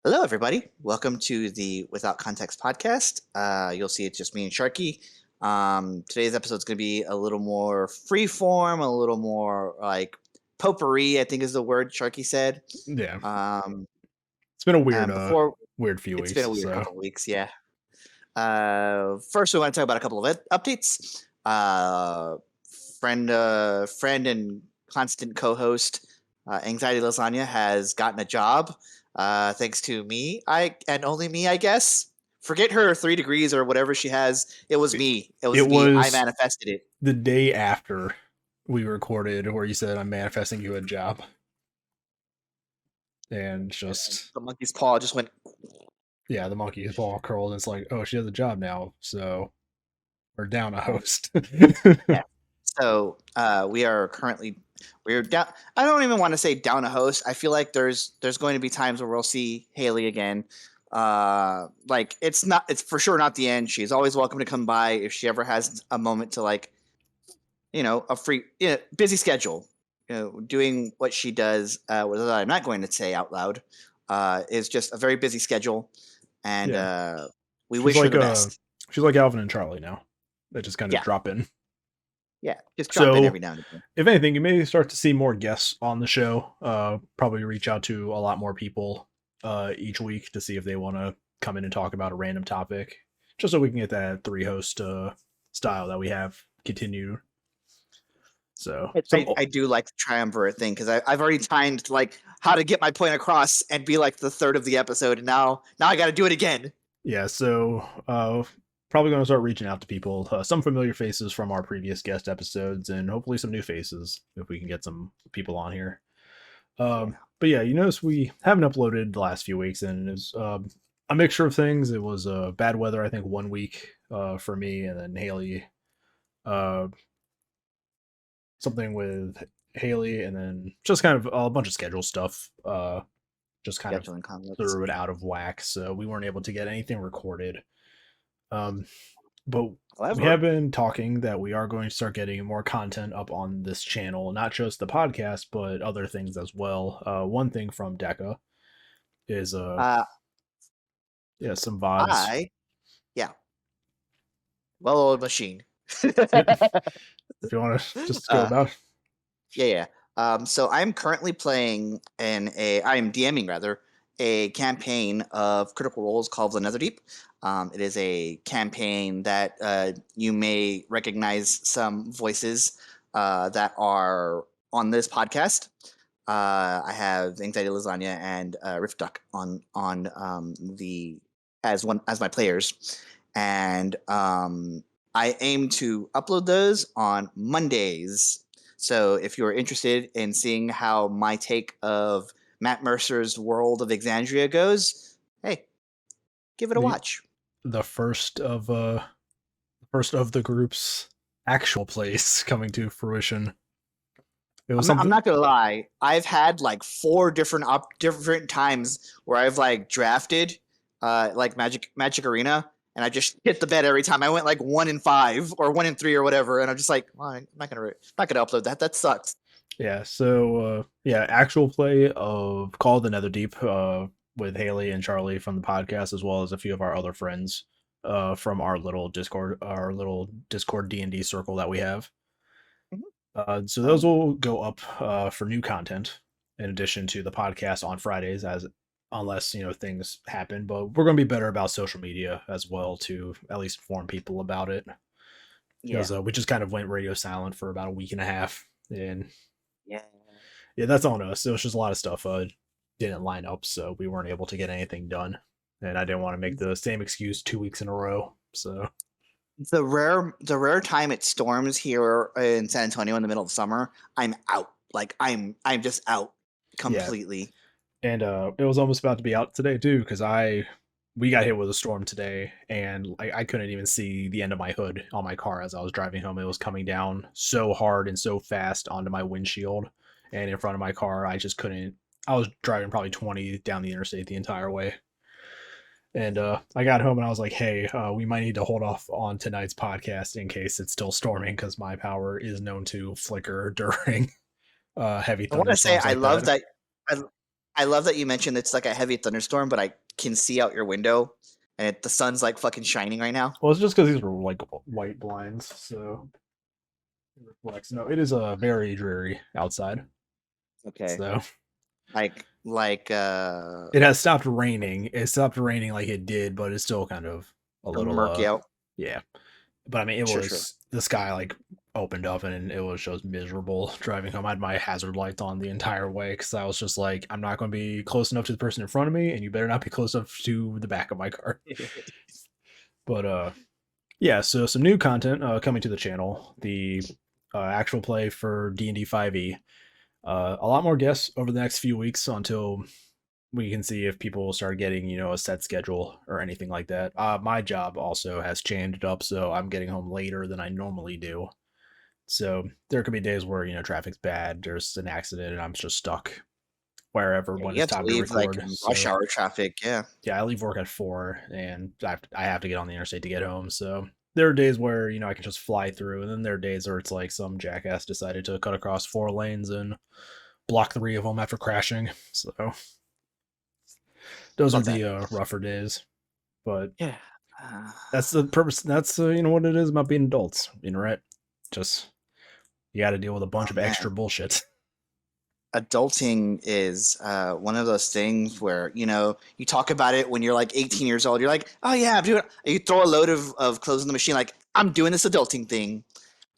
Hello, everybody. Welcome to the Without Context podcast. You'll see it's just me and Sharky. Today's episode is going to be a little more freeform, a little more like potpourri, I think is the word Sharky said. Yeah, Um, it's been a weird, before weird few It's been weeks. a weird So couple of weeks, yeah. First, we want to talk about a couple of updates. Friend and constant co-host, AnxietyLasagna has gotten a job. Thanks to me, and only me, I guess. Forget her 3 degrees or whatever she has. It was me. It was it me. I was manifested it. the day after we recorded where you said I'm manifesting you a job, and just The monkey's paw just went. the monkey's paw curled. And it's like, oh, she has a job now, so we're down a host. Yeah. So we're down. I don't even want to say down a host. I feel like there's going to be times where we'll see Haley again. It's for sure not the end. She's always welcome to come by if she ever has a moment to a free busy schedule. Doing what she does, that I'm not going to say out loud, is just a very busy schedule, and we she's wish her like the best. she's like Alvin and Charlie now. They just kind of Yeah, drop in. yeah, just drop in So every now and again. if anything, you may start to see more guests on the show. Probably reach out to a lot more people each week to see if they want to come in and talk about a random topic, just so we can get that 3-host style that we have continued. So I do like the triumvirate thing because I've already timed like how to get my point across and be like the third of the episode, and now I got to do it again. yeah, so probably going to start reaching out to people, some familiar faces from our previous guest episodes, and hopefully some new faces if we can get some people on here. But yeah, you notice we haven't uploaded the last few weeks, and it's a mixture of things. It was bad weather, I think, 1 week for me, and then Haley, uh, something with Haley, and then just kind of a bunch of schedule stuff. Just kind of Scheduling conflicts. threw it out of whack, so we weren't able to get anything recorded. But we have been talking that we are going to start getting more content up on this channel, not just the podcast, but other things as well. One thing from Deca is some VODs. Well-oiled machine. If you want to just go about. Yeah. So I'm currently playing I am DMing rather a campaign of Critical Role's called The Netherdeep. It is a campaign that you may recognize some voices that are on this podcast. I have AnxietyLasagna and RiftDuck on as my players, and I aim to upload those on Mondays. So if you're interested in seeing how my take of Matt Mercer's World of Exandria goes, hey, give it a watch. The first of the group's actual plays coming to fruition. It was I'm not gonna lie. I've had like 4 different times where I've like drafted like Magic Arena, and I just hit the bed every time. I went like 1-5 or 1-3 or whatever, and I'm just like, well, I'm not gonna upload that. That sucks. Yeah. So actual play of Call of the Netherdeep with Haley and Charlie from the podcast, as well as a few of our other friends from our little Discord D&D circle that we have. So those will go up for new content in addition to the podcast on Fridays, unless things happen. But we're going to be better about social media as well to at least inform people about it. Because we just kind of went radio silent for about a week and a half, and yeah, that's on us. It was just a lot of stuff didn't line up, so we weren't able to get anything done, and I didn't want to make the same excuse 2 weeks in a row. So the rare time it storms here in San Antonio in the middle of summer, I'm out. Like I'm just out completely. Yeah. And it was almost about to be out today too, because we got hit with a storm today, and I couldn't even see the end of my hood on my car as I was driving home. It was coming down so hard and so fast onto my windshield and in front of my car. I just couldn't. I was driving probably 20 down the interstate the entire way. And I got home and I was like, hey, we might need to hold off on tonight's podcast in case it's still storming, because my power is known to flicker during heavy thunderstorms. I want to say I love that. I love that you mentioned it's like a heavy thunderstorm, but I can see out your window, and the sun's like fucking shining right now. Well, it's just because these are like white blinds, so it reflects. No, it is very dreary outside. Okay, So like it has stopped raining. It stopped raining like it did, but it's still kind of a little murky out. yeah. But I mean, it Sure, sure. was the sky like opened up and it was just miserable driving home. I had my hazard lights on the entire way because I was just like, I'm not going to be close enough to the person in front of me, and you better not be close enough to the back of my car. But yeah, so some new content coming to the channel. The actual play for D&D 5e. A lot more guests over the next few weeks until we can see if people start getting, a set schedule or anything like that. My job also has changed up, so I'm getting home later than I normally do. So there could be days where, traffic's bad, there's an accident, and I'm just stuck wherever Yeah, when you it's have to time to leave like record. in rush So hour traffic. Yeah. yeah, I leave work at 4 and I have to get on the interstate to get home. So there are days where, I can just fly through, and then there are days where it's like some jackass decided to cut across 4 lanes and block 3 of them after crashing. So those are Love that. the rougher days. But Yeah. that's the purpose. That's what it is about being adults, right? Just you got to deal with a bunch Oh of man. extra bullshit. Adulting is one of those things where you talk about it when you're like 18 years old. You're like, oh yeah, I'm doing. You throw a load of clothes in the machine, like I'm doing this adulting thing,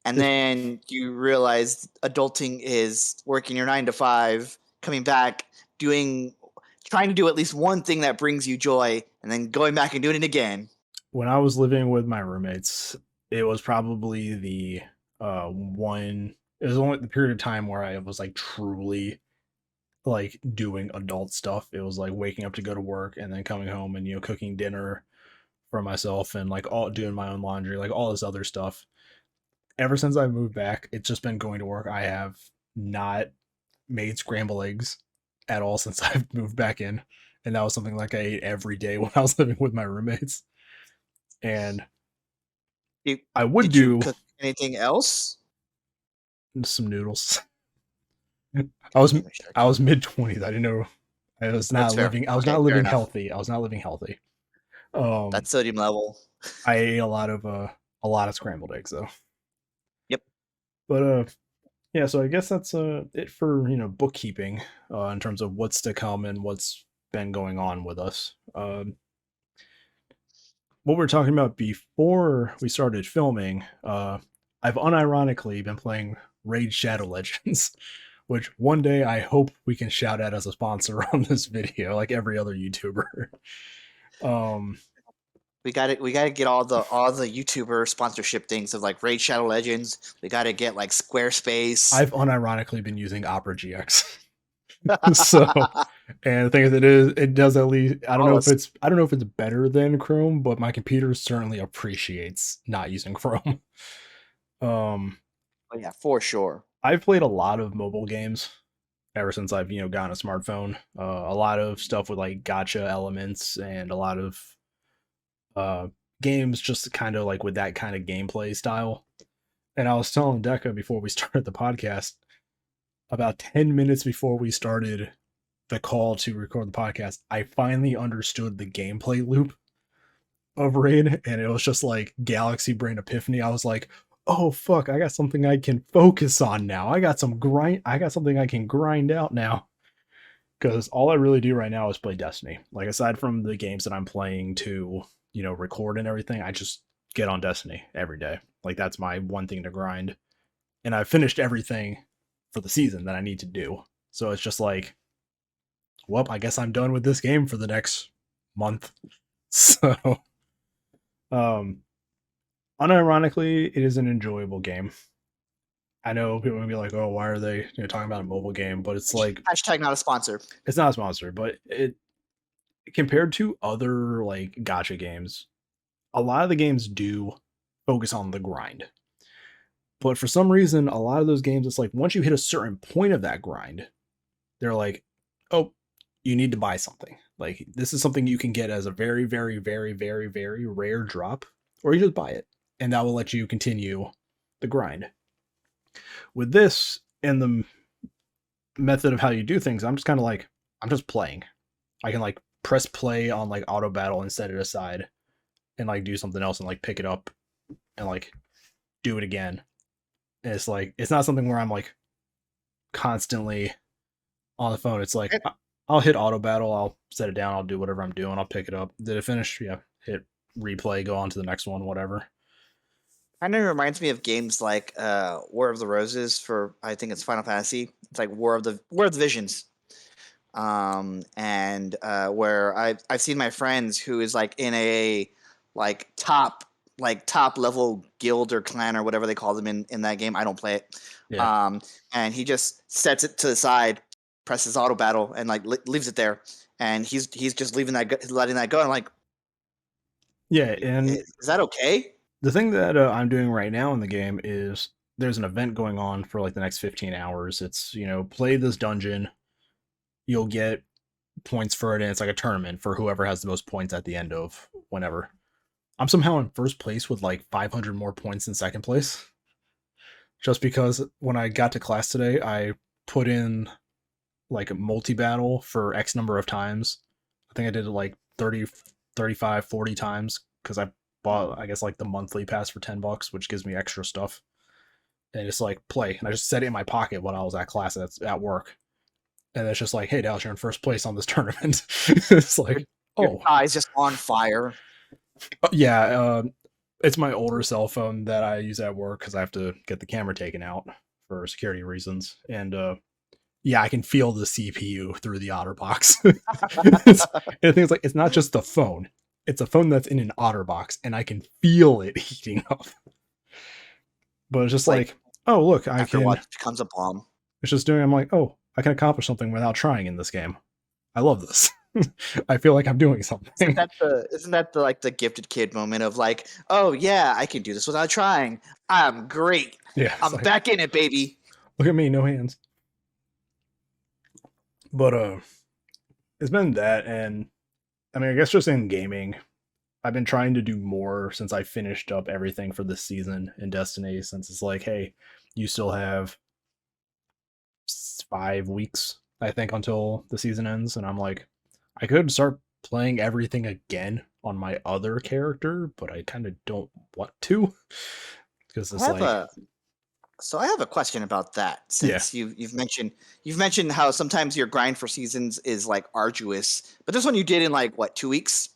and then you realize adulting is working your 9 to 5, coming back, trying to do at least one thing that brings you joy, and then going back and doing it again. When I was living with my roommates, it was probably the one. It was only the period of time where I was like truly like doing adult stuff. It was like waking up to go to work and then coming home and cooking dinner for myself and like all doing my own laundry, like all this other stuff. Ever since I moved back, it's just been going to work. I have not made scrambled eggs at all since I've moved back in. And that was something like I ate every day when I was living with my roommates. And You, I would did you do cook anything else? some noodles. I was Damn it, I Sharky. was mid-20s. I didn't know That's fair. I was Okay, not fair living enough. healthy. I was not living healthy. That's sodium level. I ate a lot of scrambled eggs though. Yep. But yeah, so I guess that's it for bookkeeping in terms of what's to come and what's been going on with us. What we were talking about before we started filming, I've unironically been playing Raid Shadow Legends, which one day I hope we can shout out as a sponsor on this video, like every other YouTuber. um, We gotta get all the YouTuber sponsorship things of like Raid Shadow Legends. We gotta get like Squarespace. I've unironically been using Opera GX. So, and the thing is, it does at least. I don't All know if us. it's better than Chrome, but my computer certainly appreciates not using Chrome. Um, Oh, yeah, for sure. I've played a lot of mobile games ever since I've gotten a smartphone. A lot of stuff with like gotcha elements and a lot of uh games just kind of like with that kind of gameplay style. And I was telling Deca before we started the podcast, about 10 minutes before we started the call to record the podcast, I finally understood the gameplay loop of Raid, and it was just like galaxy brain epiphany. I was like, oh fuck, I got something I can focus on now. I got something I can grind out now. Because all I really do right now is play Destiny. Like aside from the games that I'm playing to, record and everything, I just get on Destiny every day. Like that's my one thing to grind. And I've finished everything for the season that I need to do. So it's just like, well, I guess I'm done with this game for the next month. So, um, unironically, it is an enjoyable game. I know people are gonna be like, "Oh, why are they talking about a mobile game?" But it's like Hashtag not a sponsor. it's not a sponsor, but it compared to other like gotcha games, a lot of the games do focus on the grind. But for some reason, a lot of those games, it's like once you hit a certain point of that grind, they're like, "Oh, you need to buy something. Like this is something you can get as a very, very, very, very, very rare drop, or you just buy it, and that will let you continue the grind." With this and the method of how you do things, I'm just kind of like, I'm just playing. I can like press play on like auto battle and set it aside and like do something else and like pick it up and like do it again. And it's like it's not something where I'm like constantly on the phone. It's like I'll hit auto battle, I'll set it down, I'll do whatever I'm doing, I'll pick it up. Did it finish? Yeah. Hit replay, go on to the next one, whatever. Kind of reminds me of games like War of the Roses for, I think it's Final Fantasy. It's like War of the Visions. And where I've seen my friends who is like in a like top level guild or clan or whatever they call them in that game. I don't play it. Yeah. And he just sets it to the side, presses auto battle, and like leaves it there. And he's just letting that go. And I'm like, Yeah, and is that okay? the thing that I'm doing right now in the game is there's an event going on for like the next 15 hours. It's, play this dungeon, you'll get points for it, and it's like a tournament for whoever has the most points at the end of whenever. I'm somehow in first place with like 500 more points in second place. Just because when I got to class today, I put in like a multi-battle for X number of times. I think I did it like 30, 35, 40 times because I bought, I guess, like the monthly pass for $10, which gives me extra stuff. And it's like play. And I just set it in my pocket when I was at class at work. And it's just like, hey, Dallas, you're in first place on this tournament. It's like, Your eye's just on fire. Yeah. It's my older cell phone that I use at work because I have to get the camera taken out for security reasons. And yeah, I can feel the CPU through the OtterBox. And things like it's not just the phone; it's a phone that's in an OtterBox, and I can feel it heating up. But it's just like, oh look, I after can. what becomes a bomb. It's just doing. I'm like, oh, I can accomplish something without trying in this game. I love this. I feel like I'm doing something. Isn't that the like the gifted kid moment of like, oh yeah, I can do this without trying. I'm great. Yeah, I'm like, back in it, baby. Look at me, no hands. But it's been that, and I mean, I guess just in gaming, I've been trying to do more since I finished up everything for this season in Destiny. Since it's like, hey, you still have 5 weeks, I think, until the season ends, and I'm like, I could start playing everything again on my other character, but I kind of don't want to because it's like. So I have a question about that. Since you've mentioned how sometimes your grind for seasons is like arduous, but this one you did in like what 2 weeks?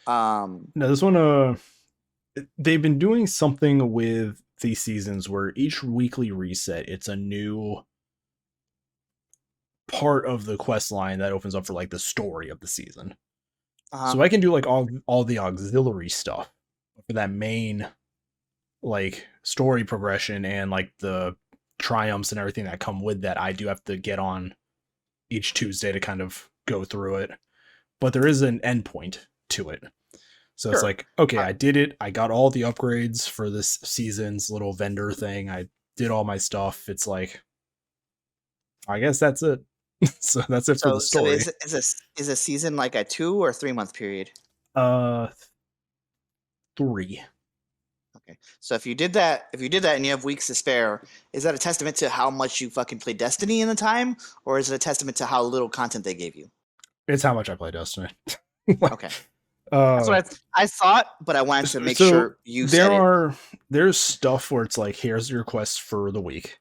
No, this one they've been doing something with these seasons where each weekly reset, it's a new part of the quest line that opens up for like the story of the season. So I can do like all the auxiliary stuff for that main like story progression and like the triumphs and everything that come with that. I do have to get on each Tuesday to kind of go through it, but there is an endpoint to it. So it's like, okay, I did it. I got all the upgrades for this season's little vendor thing. I did all my stuff. It's like, I guess that's it. So that's it for the story. So is a season like a 2 or 3 month period? 3. Okay. So if you did that and you have weeks to spare, is that a testament to how much you fucking played Destiny in the time, or is it a testament to how little content they gave you? It's how much I play Destiny. Okay. That's what I thought, but I wanted to make sure you said it. There's stuff where it's like, here's your quest for the week.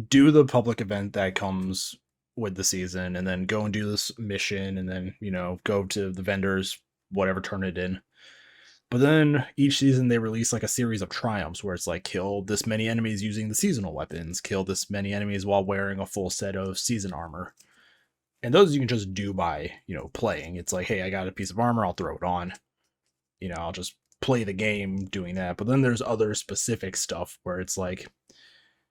Do the public event that comes with the season, and then go and do this mission, and then, go to the vendors, whatever, turn it in. But then each season they release like a series of triumphs where it's like, kill this many enemies using the seasonal weapons, kill this many enemies while wearing a full set of season armor. And those you can just do by, playing. It's like, hey, I got a piece of armor, I'll throw it on. I'll just play the game doing that. But then there's other specific stuff where it's like,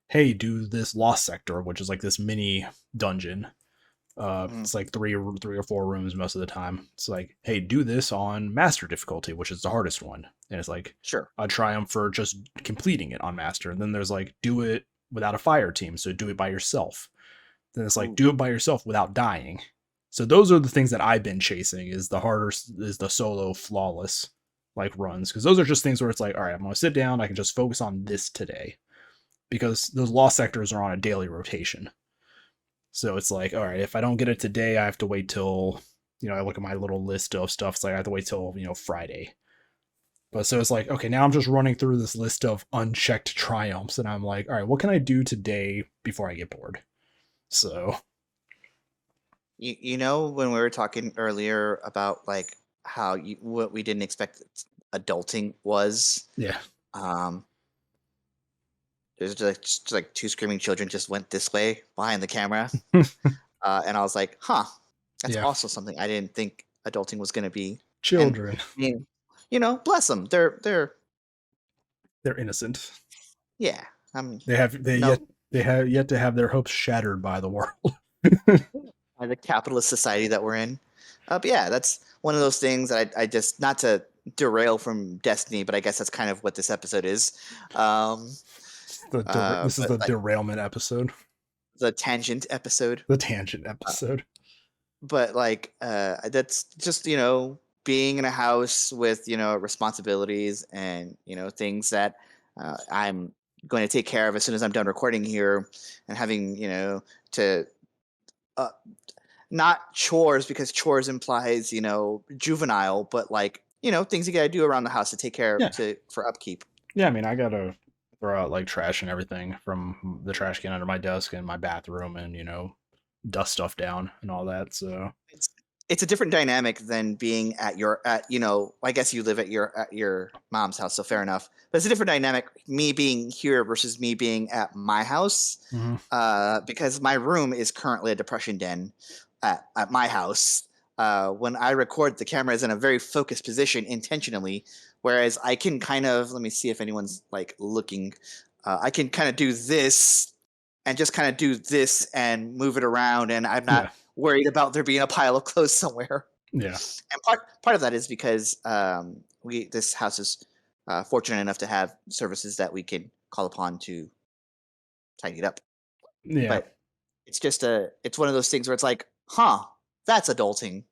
hey, do this Lost Sector, which is like this mini dungeon. It's like three or four rooms most of the time. It's like, hey, do this on Master difficulty, which is the hardest one. And it's like, sure, a triumph for just completing it on Master. And then there's like, do it without a fire team, so do it by yourself. Then it's like, do it by yourself without dying. So those are the things that I've been chasing, is the solo flawless like runs. Because those are just things where it's like, all right, I'm going to sit down. I can just focus on this today. Because those Lost Sectors are on a daily rotation. So it's like, all right, if I don't get it today, I have to wait till, I look at my little list of stuff. It's like I have to wait till, Friday. But so it's like, okay, now I'm just running through this list of unchecked triumphs. And I'm like, all right, what can I do today before I get bored? So, You know, when we were talking earlier about like how what we didn't expect adulting was, yeah. um, there's just like two screaming children just went this way behind the camera, and I was like, huh, that's Yeah. also something I didn't think adulting was going to be. And Children. I mean, you know, bless them. They're They're innocent. yeah. I'm They have they no yet they have yet to have their hopes shattered by the world. by the capitalist society that we're in. But yeah, that's one of those things that I just not to derail from Destiny, but I guess that's kind of what this episode is. Um, This is but the like derailment episode, the tangent episode. the tangent Uh, episode. but like that's just being in a house with responsibilities and things that I'm going to take care of as soon as I'm done recording here, and having to uh, not chores because chores implies juvenile, but like things you got to do around the house to take care Yeah, to for upkeep. yeah. I mean, I gotta throw out like trash and everything from the trash can under my desk and my bathroom, and dust stuff down and all that. So it's it's a different dynamic than being at I guess you live at your mom's house, so fair enough, but it's a different dynamic me being here versus me being at my house, mhm. because my room is currently a depression den at my house. When I record, the camera is in a very focused position intentionally, whereas I can kind of, let me see if anyone's like looking, I can kind of do this and just kind of do this and move it around, and I'm not Yeah, worried about there being a pile of clothes somewhere. yeah, And part of that is because we this house is fortunate enough to have services that we can call upon to tidy it up. yeah, But it's one of those things where it's like, huh, that's adulting.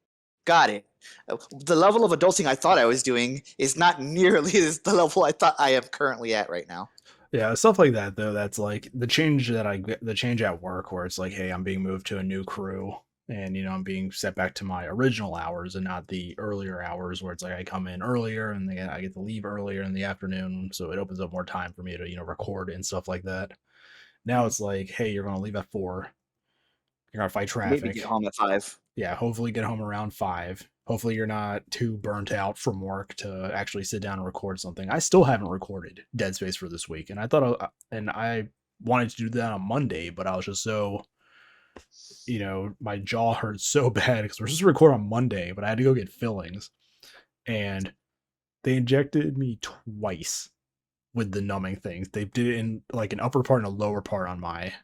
Got it. The level of adulting I thought I was doing is not nearly the level I thought I am currently at right now. yeah. Stuff like that though. That's like the change that I get. The change at work, where it's like, hey, I'm being moved to a new crew, and I'm being set back to my original hours and not the earlier hours, where it's like I come in earlier and then I get to leave earlier in the afternoon, so it opens up more time for me to record and stuff like that. Now Mhm. it's like, hey, you're gonna leave at 4. You're gonna fight Maybe get traffic. home at 5. Yeah, hopefully get home around 5. Hopefully you're not too burnt out from work to actually sit down and record something. I still haven't recorded Dead Space for this week, and I wanted to do that on Monday, but I was just so my jaw hurts so bad because we're supposed to record on Monday, but I had to go get fillings, and they injected me twice with the numbing things. They did it in like an upper part and a lower part on my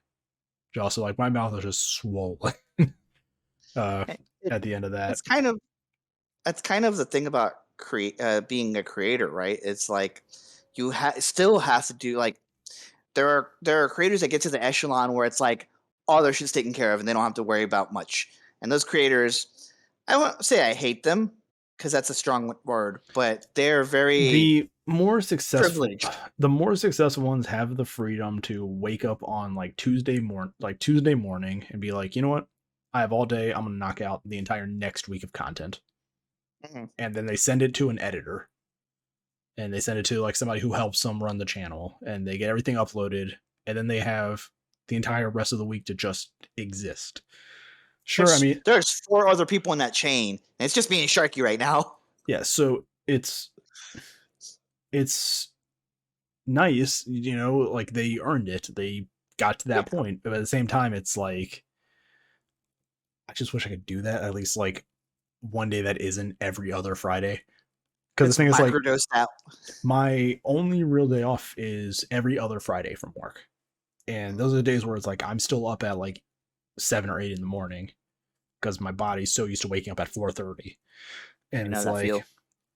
jaw, so like my mouth was just swollen. uh, Eh, It, at the end of that, it's kind of that's kind of the thing about being a creator, right? It's like you still have to do like there are creators that get to the echelon where it's like all their shit's taken care of and they don't have to worry about much. And those creators, I won't say I hate them because that's a strong word, but they're very the more successful privileged. the more successful ones have the freedom to wake up on like Tuesday morning and be like, you know what, I have all day, I'm gonna knock out the entire next week of content, Mhm. and then they send it to an editor, and they send it to like somebody who helps them run the channel, and they get everything uploaded, and then they have the entire rest of the week to just exist. Sure, I There's mean, there's 4 other people in that chain, and it's just me and Sharky right now. yeah, so it's nice, like they earned it. They got to Yeah, that point. But at the same time, it's like I just wish I could do that at least like one day that isn't every other Friday. Because the it's thing is, like, microdosed out. my only real day off is every other Friday from work. And those are the days where it's like I'm still up at like 7 or 8 in the morning because my body's so used to waking up at 4:30. I And know it's that like feel.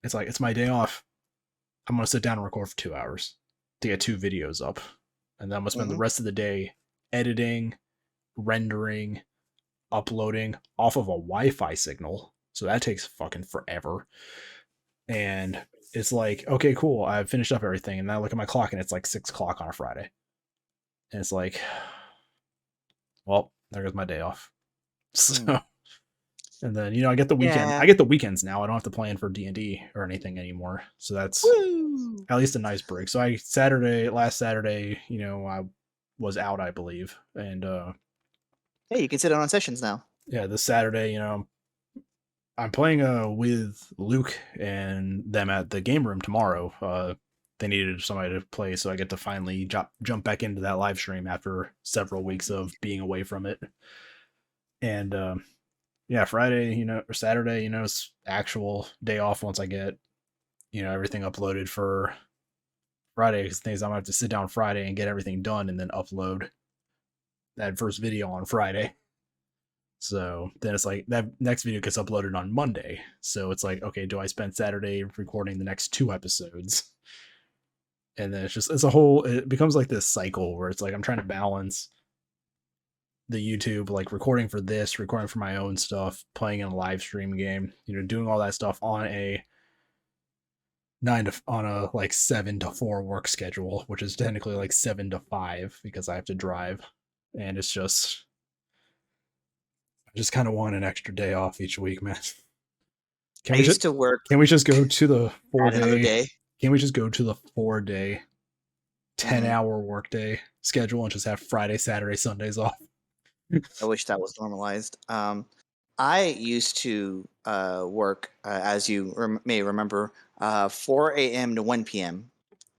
it's my day off. I'm gonna sit down and record for 2 hours to get 2 videos up. And then I'm gonna spend the Hmm. rest of the day editing, rendering, uploading off of a Wi-Fi signal. So that takes fucking forever. And it's like, okay, cool. I've finished up everything. And then I look at my clock and it's like 6 o'clock on a Friday. And it's like, well, there goes my day off. So, Mm. and then I get the weekend. Yeah. I get the weekends now. I don't have to plan for D&D or anything anymore. So that's Woo! at least a nice break. So last Saturday, I was out, I believe, and Hey, you can sit in on sessions now. yeah, this Saturday, I'm playing with Luke and them at the game room tomorrow. They needed somebody to play, so I get to finally jump back into that live stream after several weeks of being away from it. And yeah, Friday, or Saturday, it's actual day off once I get everything uploaded for Friday. Because things I'm gonna have to sit down Friday and get everything done, and then upload that first video on Friday. So then it's like that next video gets uploaded on Monday. So it's like, okay, do I spend Saturday recording the next 2 episodes? And then it becomes like this cycle where it's like I'm trying to balance the YouTube, like recording for this, recording for my own stuff, playing in a live stream game, doing all that stuff on a like 7 to 4 work schedule, which is technically like 7 to 5 because I have to drive. And it's just, I just kind of want an extra day off each week, man. I used to work Can we just go to the 4 at another day? day. Can we just go to the 4-day, 10-hour workday schedule and just have Friday, Saturday, Sundays off? I wish that was normalized. I used to work, as you may remember, 4 a.m. to 1 p.m.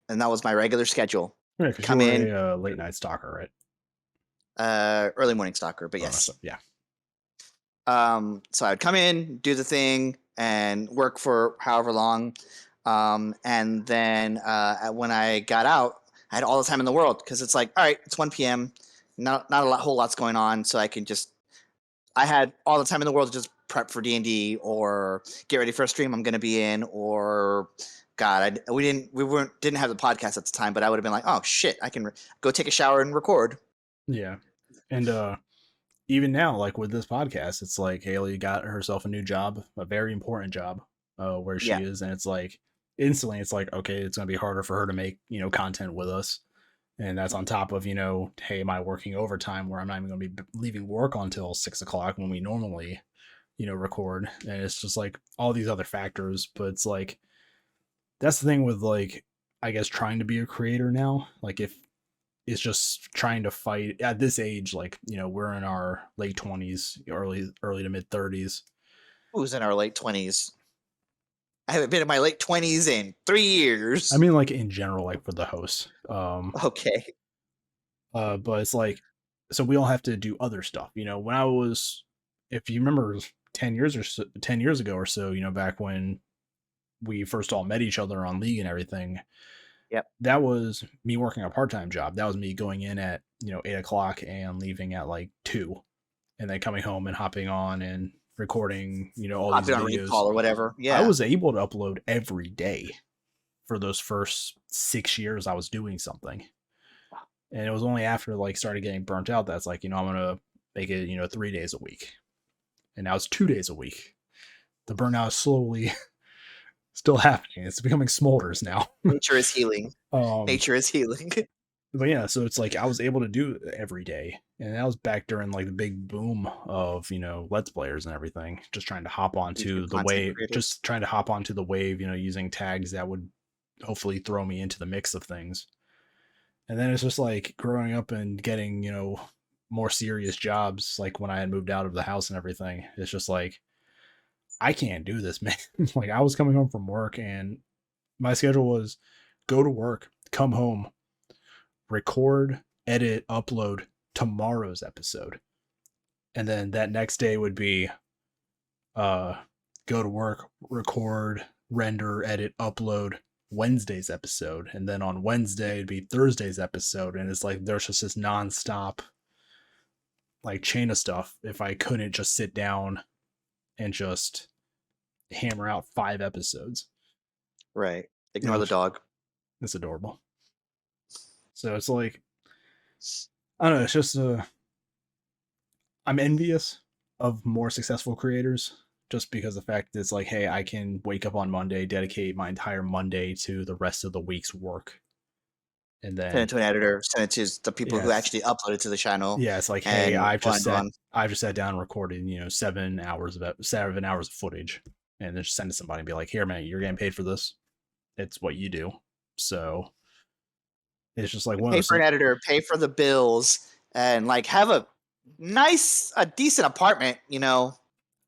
And that was my regular schedule. Right, because you Come were in, a late night stalker, right? early morning stalker, but yes. So, yeah. So I'd come in, do the thing, and work for however long. And then when I got out, I had all the time in the world because it's like, all right, it's 1 p.m. Not a whole lot's going on, so I had all the time in the world to just prep for D&D or get ready for a stream I'm going to be in, or God, we didn't have the podcast at the time, but I would have been like, oh shit, I can go take a shower and record. Yeah, and even now, like with this podcast, it's like Haley got herself a new job, a very important job, where she is, and it's like instantly, it's like, okay, it's gonna be harder for her to make content with us, and that's on top of hey, am I working overtime where I'm not even gonna be leaving work until 6 o'clock when we normally record, and it's just like all these other factors, but it's like that's the thing with like I guess trying to be a creator now, like if it's just trying to fight at this age, like we're in our late 20s, early to mid 30s. Who's in our late 20s? I haven't been in my late 20s in 3 years. I mean, like in general, like for the host. Okay. But it's like, so we all have to do other stuff. When I was, if you remember, 10 years ago or so, back when we first all met each other on League and everything. Yep. That was me working a part-time job. That was me going in at 8 o'clock and leaving at like 2, and then coming home and hopping on and recording all these videos or whatever. Yeah, I was able to upload every day for those first 6 years I was doing something, and it was only after like started getting burnt out that's like I'm gonna make it 3 days a week, and now it's 2 days a week. The burnout is slowly still happening. It's becoming smolders now. Nature is healing. Nature is healing. But yeah, so it's like I was able to do it every day, and that was back during like the big boom of Let's Players and everything. Just trying to hop onto the wave, using tags that would hopefully throw me into the mix of things. And then it's just like growing up and getting more serious jobs, like when I had moved out of the house and everything. It's just like I can't do this, man. Like I was coming home from work, and my schedule was go to work, come home, record, edit, upload tomorrow's episode. And then that next day would be go to work, record, render, edit, upload Wednesday's episode. And then on Wednesday it'd be Thursday's episode. And it's like there's just this nonstop like chain of stuff if I couldn't just sit down and just hammer out 5 episodes. Right. Ignore the dog. It's adorable. So it's like, I don't know, it's just I'm envious of more successful creators just because the fact that it's like, hey, I can wake up on Monday, dedicate my entire Monday to the rest of the week's work, and Send then it to an editor. Send it to the people who yes, actually upload it to the channel, yeah, it's like, hey, and on. I've just sat down and recorded 7 hours of footage, and then just send it to somebody and be like, here, man, you're getting paid for this. It's what you do. So it's just like one of Pay those for an things. editor, pay for the bills, and like have a decent apartment,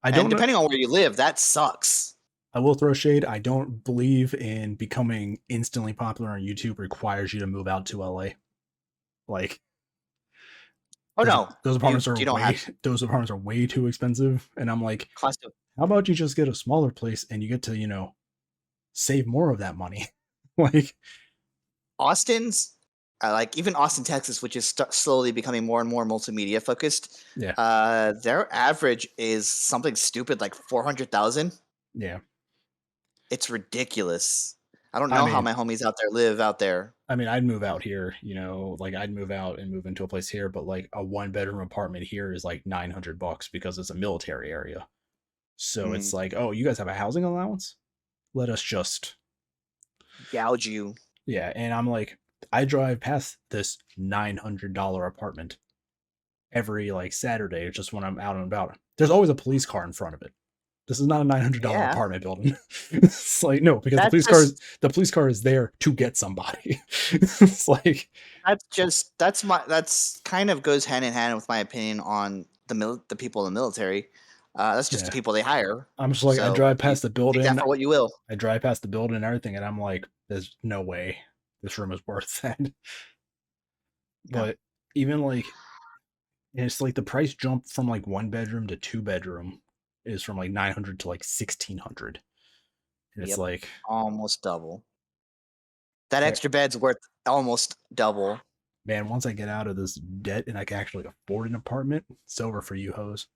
I and don't know. depending on where you live, that sucks. I will throw shade. I don't believe in becoming instantly popular on YouTube requires you to move out to LA. Like Oh those no, those you apartments are you don't have way those apartments are way too expensive. And I'm like, cost of how about you just get a smaller place and you get to, save more of that money? Like, Austin's, like even Austin, Texas, which is slowly becoming more and more multimedia focused. yeah, Their average is something stupid like 400,000. yeah. It's ridiculous. I don't I know how mean, my homies out there live out there. I'd move out here, like I'd move out and move into a place here, but like a 1 bedroom apartment here is like $900 because it's a military area. So Mm, it's like, oh, you guys have a housing allowance? Let us just gouge you. yeah. And I'm like, I drive past this $900 apartment every like Saturday, just when I'm out and about. There's always a police car in front of it. This is not a $900 Yeah, apartment building. It's like no, because that's just the police car is there to get somebody. It's like that's kind of goes hand in hand with my opinion on the people in the military. That's just the yeah. people they hire. I'm just like I So drive you past the take that building. for what you will. I drive past the building and everything, and I'm like, there's no way this room is worth that. Yeah. But even like it's like the price jump from like 1 bedroom to 2 bedroom is from like 900 to like 1600. And it's Yep. like, Almost double. That yeah, extra bed's worth almost double. man, once I get out of this debt and I can actually afford an apartment, it's over for you hoes.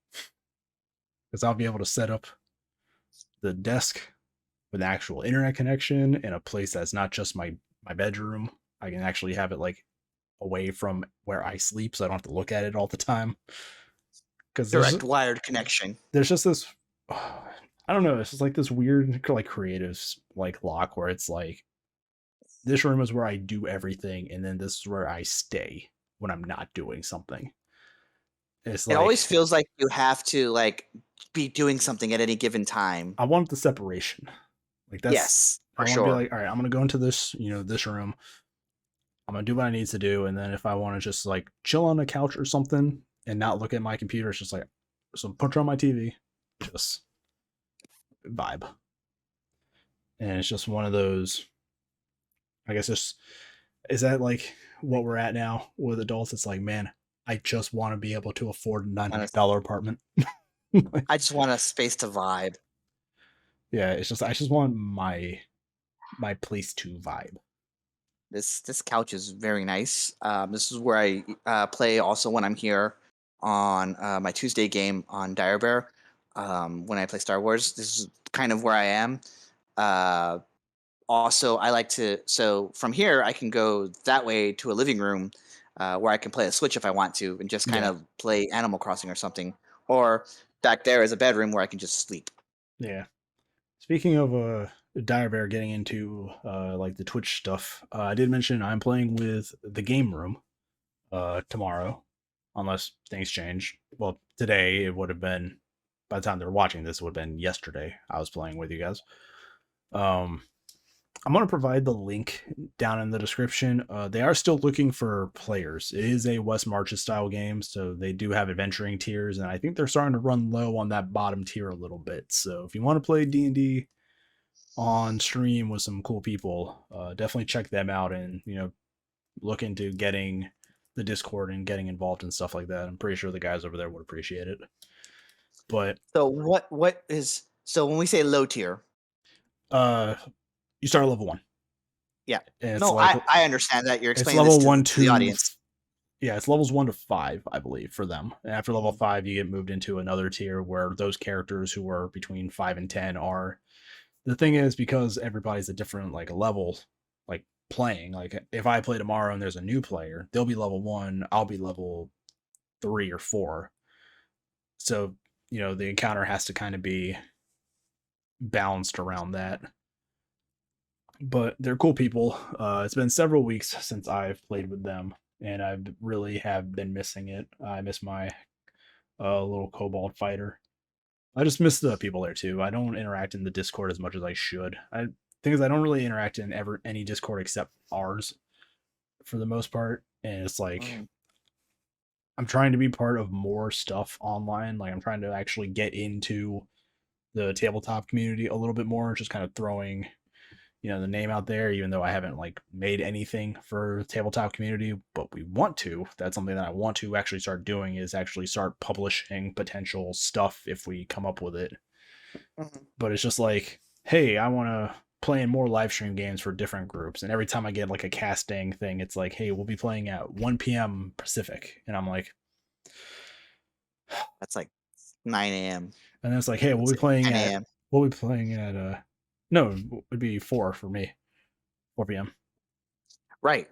Because I'll be able to set up the desk with an actual internet connection in a place that's not just my bedroom. I can actually have it like away from where I sleep, so I don't have to look at it all the time. Because Direct wired connection. there's just this, I don't know, it's just like this weird like creative like lock where it's like this room is where I do everything, and then this is where I stay when I'm not doing something. It's It always like feels like you have to like be doing something at any given time. I want the separation. Like that's Yes, I for want to be sure. like, all right, I'm gonna go into this, this room. I'm gonna do what I need to do, and then if I want to just like chill on the couch or something and not look at my computer, it's just like so put on my TV, just vibe. And it's just one of those. I guess it's is that like what we're at now with adults? It's like, man, I just want to be able to afford a nine Wanna hundred dollar apartment. Like, I just want a space to vibe. yeah, it's just I just want my place to vibe. This couch is very nice. This is where I play also when I'm here on my Tuesday game on Dire Bear. When I play Star Wars, this is kind of where I am. Uh, Also, I like to so from here I can go that way to a living room where I can play a Switch if I want to, and just kind Yeah, of play Animal Crossing or something. Or back there is a bedroom where I can just sleep. yeah. Speaking of Dire Bear getting into like the Twitch stuff, I did mention I'm playing with the game room tomorrow, unless things change. Well, today it would have been by the time they're watching this, it would have been yesterday. I was playing with you guys. Um, I'm going to provide the link down in the description. They are still looking for players. It is a West Marches style game, so they do have adventuring tiers, and I think they're starting to run low on that bottom tier a little bit. So if you want to play D&D on stream with some cool people, definitely check them out and look into getting the Discord and getting involved and stuff like that. I'm pretty sure the guys over there would appreciate it. But So so when we say low tier, uh, you start at level 1, yeah. and it's No, like I understand that. You're it's explaining this level to one the to audience. yeah, it's levels 1 to 5, I believe, for them. And after level Mhm. 5, you get moved into another tier where those characters who are between 5 and 10 are. The thing is, because everybody's a different like level, like playing. Like if I play tomorrow and there's a new player, they'll be level 1, I'll be level 3 or 4. So the encounter has to kind of be balanced around that. but they're cool people. It's been several weeks since I've played with them, and I really have been missing it. I miss my little kobold fighter. I just miss the people there too. I don't interact in the Discord as much as I should. I thing is I don't really interact in ever any Discord except ours for the most part. And it's like Mm. I'm trying to be part of more stuff online. Like I'm trying to actually get into the tabletop community a little bit more, just kind of throwing the name out there, even though I haven't like made anything for tabletop community, but we want to. That's something that I want to actually start doing, is actually start publishing potential stuff if we come up with it. Mhm. But it's just like, hey, I want to play in more live stream games for different groups. And every time I get like a casting thing, it's like, hey, we'll be playing at 1 p.m. Pacific. And I'm like, That's like 9 a.m. and then it's like, hey, Let's say 10 a.m. no, it would be 4 for me, 4 p.m. Right.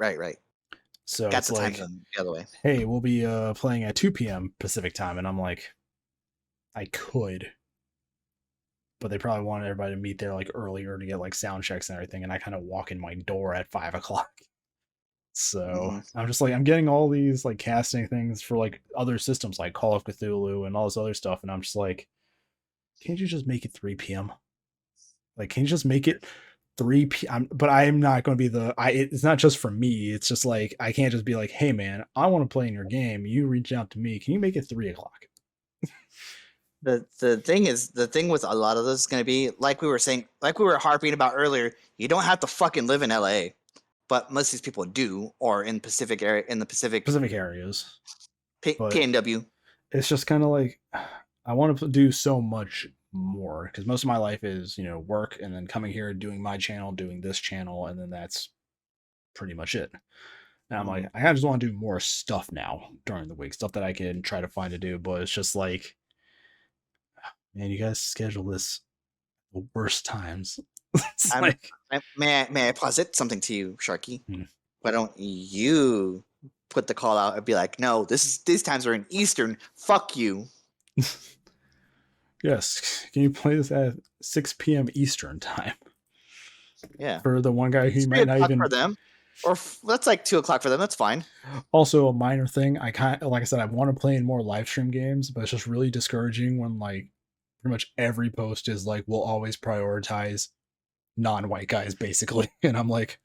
So Got it's the time like, zone the other way. hey, we'll be playing at 2 p.m. Pacific time. And I'm like, I could, but they probably want everybody to meet there like earlier to get like sound checks and everything. And I kind of walk in my door at 5 o'clock. So Hmm. I'm just like, I'm getting all these like casting things for like other systems like Call of Cthulhu and all this other stuff. And I'm just like, can't you just make it 3 p.m.? Like, can you just make it 3 p.m.? But I'm not going to be it's not just for me. It's just like, I can't just be like, hey man, I want to play in your game. You reach out to me. Can you make it 3 o'clock? The thing with a lot of this is going to be like we were harping about earlier. You don't have to fucking live in LA, but most of these people do, or in the Pacific Areas. But PNW. it's just kind of like, I want to do so much more because most of my life is, work and then coming here, doing my channel, doing this channel, and then that's pretty much it. And I'm like, I kind of just want to do more stuff now during the week, stuff that I can try to find to do. But it's just like, man, you guys schedule this the worst times. It's like, May I posit something to you, Sharky? hmm. Why don't you put the call out and be like, no, these times are in Eastern. Fuck you. Yes, can you play this at 6 p.m. Eastern time Yeah, for the one guy who it's might not 3 o'clock for even? them, or that's like 2 o'clock for them. That's fine. Also, a minor thing. Like I said, I want to play in more live stream games, but it's just really discouraging when like pretty much every post is like, we'll always prioritize non-white guys, basically. And I'm like,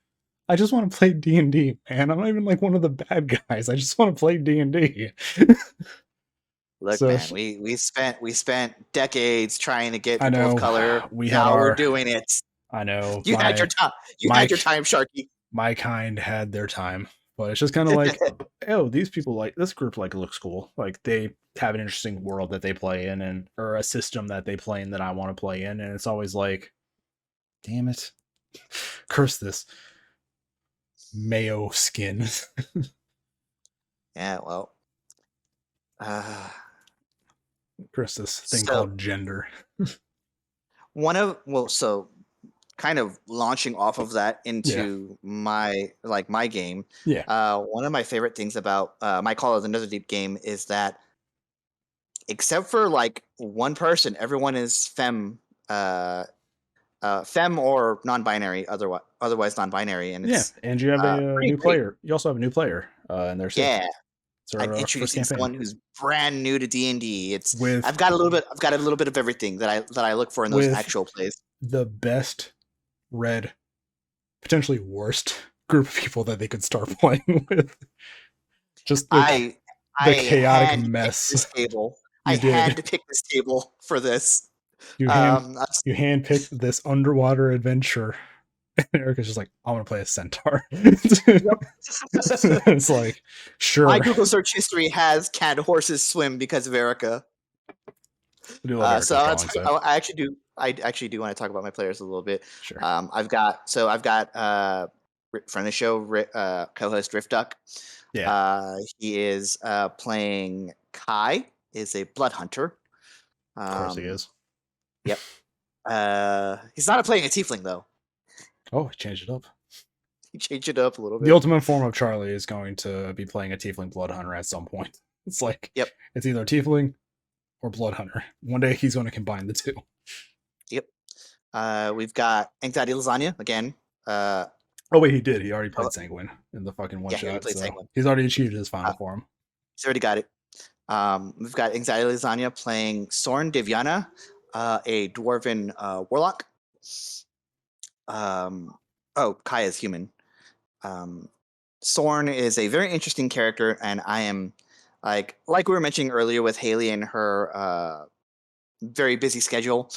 I just want to play D&D, man. I'm not even like one of the bad guys. I just want to play D&D. Look, So man, we spent decades trying to get I people of know color. we had Now we're our. doing it. I know You had your time. You my had your time, Sharky. my kind had their time, but it's just kind of like, oh, these people like this group like looks cool. Like they have an interesting world that they play in, and or a system that they play in that I want to play in, and it's always like, damn it, curse this mayo skin. Yeah, well, uh, Curse this thing so called gender. so kind of launching off of that Yeah, into my game. yeah, One of my favorite things about my Call of the Netherdeep game is that except for like one person, everyone is femme or non-binary, otherwise non-binary, and yeah. it's And you have a pretty new great. player. You also have a new player in there too. Yeah, It's I'm our first introducing campaign someone who's brand new to D&D. with I've got a little bit of everything that I look for in those with actual plays. the best red, potentially worst group of people that they could start playing with. Just I I the chaotic had to pick mess this table. I you had did. to pick this table for this. You hand Um, you handpicked this underwater adventure. And Erica's just like, I want to play a centaur. yep. It's like, My sure. Google search history has "can horses swim" because of Erica. I do love So Erica's drawings though. I actually do. I actually do want to talk about my players a little bit. Sure. I've got friend of the show, co-host RiftDuck. Yeah. He is playing Kai, is a blood hunter. Of course he is. Yep. He's not playing a tiefling though. Oh, he changed it up. He changed it up a little bit. The ultimate form of Charlie is going to be playing a tiefling blood hunter at some point. It's like, Yep. it's either tiefling or blood hunter. One day he's going to combine the two. Yep. We've got AnxietyLasagna again. Oh wait, he did. He already oh, played Sanguine in the fucking one yeah, he already shot, played so Sanguine. he's already achieved his final Uh, form. he's already got it. We've got AnxietyLasagna playing Sorn Divyana, a dwarven warlock. Um, oh, Kai is human. Um, Sorn is a very interesting character, and I am like we were mentioning earlier with Haley and her very busy schedule.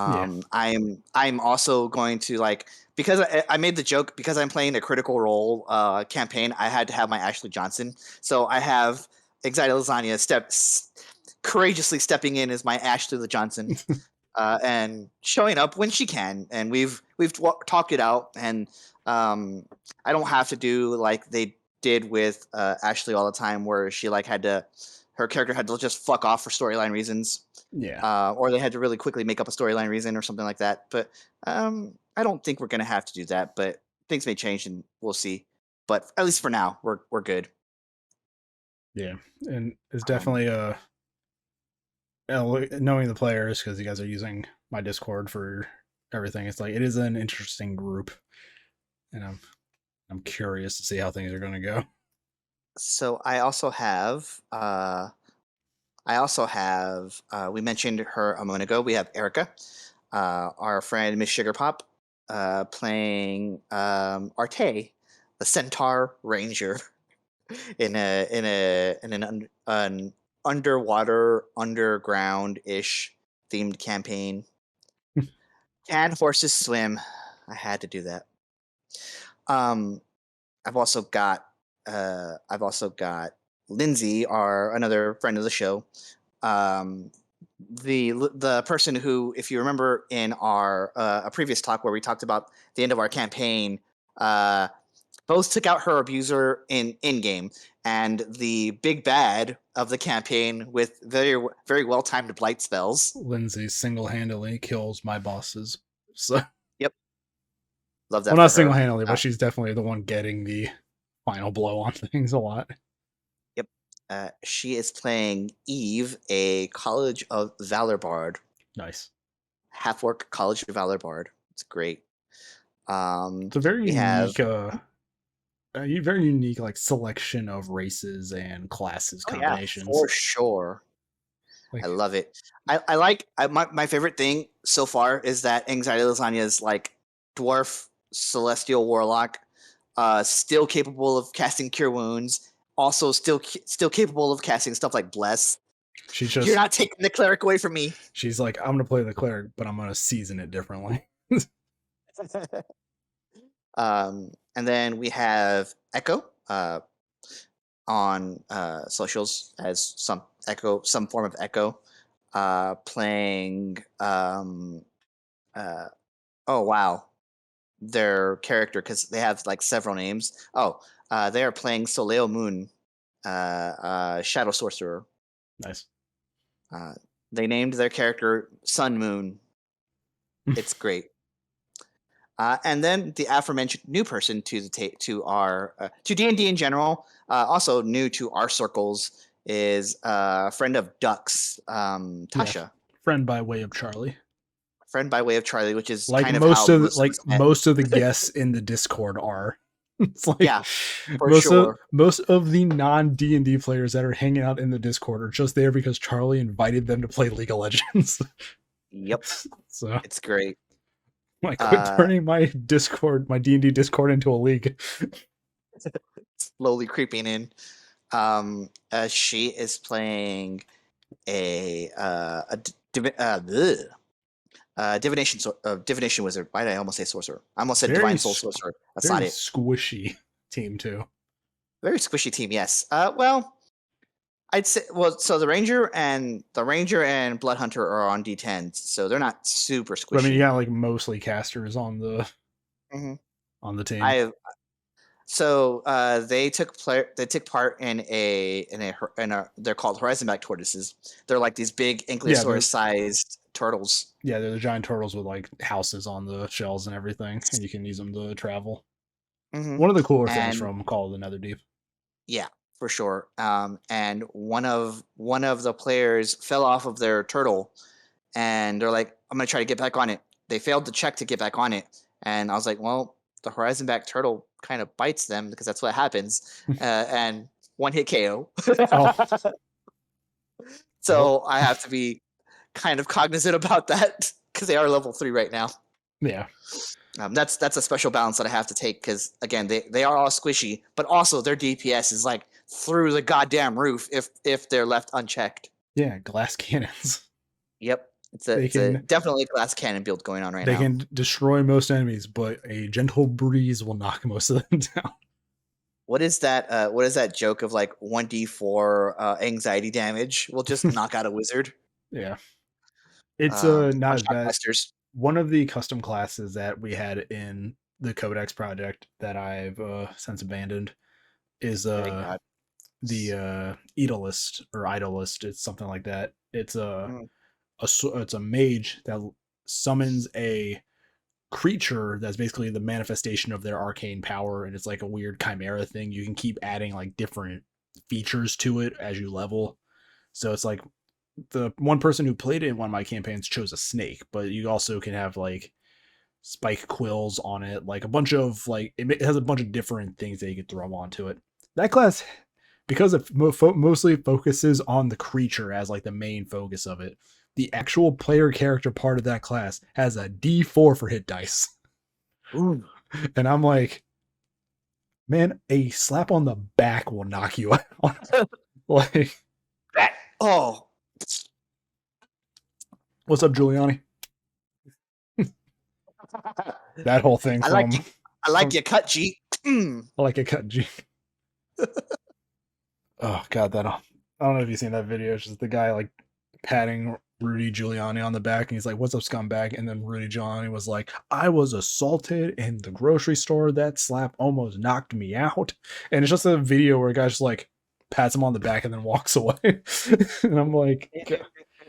Yeah, I'm also going to because I made the joke because I'm playing a Critical Role campaign. I had to have my Ashley Johnson, so I have AnxietyLasagna courageously stepping in as my Ashley the Johnson. And showing up when she can, and we've talked it out, and I don't have to do like they did with Ashley all the time, where she her character had to just fuck off for storyline reasons, yeah, or they had to really quickly make up a storyline reason or something like that. But I don't think we're gonna have to do that. But things may change, and we'll see. But at least for now, we're good. yeah, and it's Um, definitely knowing the players because you guys are using my Discord for everything. It's like it is an interesting group, and I'm curious to see how things are going to go. so we mentioned her a moment ago. We have Erica, our friend Miss Sugar Pop, playing Arte, the Centaur Ranger, an underwater, underground ish themed campaign. Can horses swim? I had to do that. Um, I've also got Lindsay, our another friend of the show, um, the person who, if you remember in our a previous talk where we talked about the end of our campaign, uh, both took out her abuser in game, and the big bad of the campaign with very well timed blight spells. Lindsay single handedly kills my bosses. So, Yep, love well, that not for single her. handedly, but she's definitely the one getting the final blow on things a lot. Yep, she is playing Eve, a College of Valor bard, Nice. half orc College of Valor bard. It's great. It's a very We have unique, very unique like selection of races and classes oh yeah, combinations. for sure. I Like love it. I like my favorite thing so far is that AnxietyLasagna is like dwarf celestial warlock, still capable of casting cure wounds, also still capable of casting stuff like bless. she's You're just not taking the cleric away from me. she's like I'm gonna play the cleric, but I'm gonna season it differently. And then we have Echo on socials as some form of Echo, playing. Uh, oh wow, their character because they have like several names. Oh, they are playing Soleo Moon, Shadow Sorcerer. Nice. Uh, they named their character Sun Moon. It's great. And then the aforementioned new person to to our to D&D in general, also new to our circles, is a friend of Duck's, Yeah, Tasha. friend by way of Charlie. Friend by way of Charlie, which is Like kind of how most of us met. most of the guests in the Discord are. It's like Yeah, for sure. most of the non D&D players that are hanging out in the Discord are just there because Charlie invited them to play League of Legends. Yep, So it's great. I quit Uh, turning my Discord, my D&D Discord into a league. Slowly creeping in. She is playing a divination wizard. Why did I almost say sorcerer? I almost said Very divine soul sorcerer. That's very not it. squishy team too. Very squishy team. Yes. Well, I'd say so. The ranger and blood hunter are on D10s, so they're not super But I mean, you squishy. got like mostly casters hmm on the team. I So they took part in a they're called Horizon back tortoises. They're like these big Yeah, ankylosaurus sized turtles. they're the giant turtles with like houses on the shells and everything, and you can use them to travel. hmm One of the cooler things And from Call of the Netherdeep. yeah, for sure. And one of the players fell off of their turtle, and they're like, "I'm gonna try to get back on it." They failed to check to get back on it, and I was like, "Well, the Horizon back turtle kind of bites them because that's what happens, and one hit KO. Oh, well, So I have to be kind of cognizant about that because they are level 3 right now. yeah. That's a special balance that I have to take because again they are all squishy, but also their DPS is like through the goddamn roof if they're left unchecked. Yeah, glass cannons. Yep, They it's a can definitely a glass cannon build going on right they now. can destroy most enemies, but a gentle breeze will knock most of them down. What is that? What is that joke of like 1d4 anxiety damage? Will just knock out a wizard. Yeah. It's On not as bad. Shockmasters. One of the custom classes that we had in the Codex project that I've since abandoned is Thank God. the Idolist or Idolist. It's something like that. It's Mm. it's a mage that summons a creature that's basically the manifestation of their arcane power, and it's like a weird chimera thing. You can keep adding like different features to it as you level. So it's like the one person who played it in one of my campaigns chose a snake, but you also can have like spike quills on it, like a bunch of like it has a bunch of different things that you could throw onto it. That class, because it mostly focuses on the creature as like the main focus of it, the actual player character part of that class has a D4 for hit dice. Ooh. And I'm like, man, a slap on the back will knock you out. Like, Oh, what's up, Giuliani? That whole thing I like you. I like your cut, G. I like a cut, G. Oh god, I don't know if you've seen that video. It's just the guy like patting Rudy Giuliani on the back, and he's like, "What's up, scumbag?" And then Rudy Giuliani was like, "I was assaulted in the grocery store. That slap almost knocked me out." And it's just a video where a guy just like pats him on the back and then walks away. And I'm like, It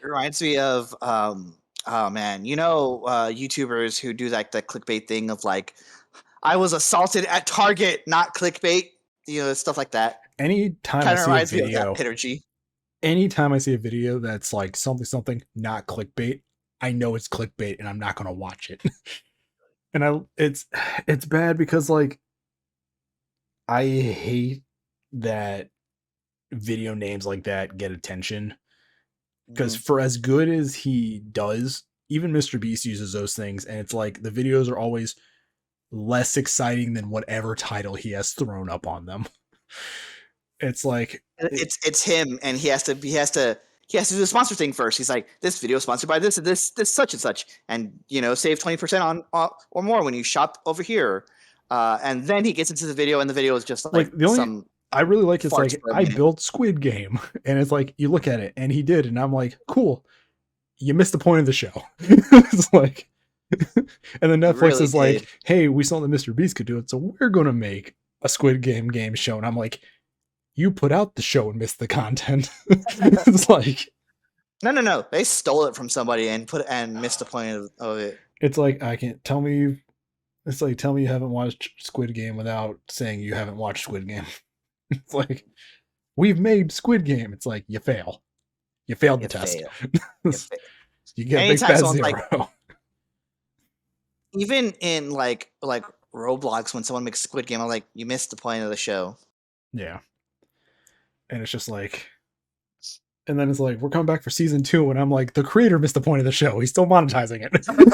reminds me of oh man, YouTubers who do like the clickbait thing of like, I was assaulted at Target, not clickbait, stuff like that. anytime I Kind of see a reminds me of that video, energy. anytime I see a video that's like something not clickbait, I know it's clickbait and I'm not gonna watch it. And it's bad because like I hate that video names like that get attention, because for as good as he does, even Mr. Beast uses those things, and it's like the videos are always less exciting than whatever title he has thrown up on them. It's like It's him, and he has to do the sponsor thing first. He's like, this video is sponsored by this and this such and such, and save 20% on or more when you shop over here. And then he gets into the video, and the video is just like the only some I really like it's farts like for a I minute. built Squid Game, and it's like you look at it and he did, and I'm like, cool. You missed the point of the show. It's like, and then Netflix really is like, did. hey, we saw that Mr. Beast could do it, so we're gonna make a Squid Game show. And I'm like, you put out the show and missed the content. It's like, No. They stole it from somebody and missed the point of it. it's like I can't tell me. It's like tell me you haven't watched Squid Game without saying you haven't watched Squid Game. It's like we've made Squid Game. It's like you fail. You failed the test. You get a big fat zero. Like, even in like Roblox, when someone makes Squid Game, I'm like, you missed the point of the show. Yeah. And it's just like, and then it's like, we're coming back for season 2, and I'm like, the creator missed the point of the show. He's still monetizing it.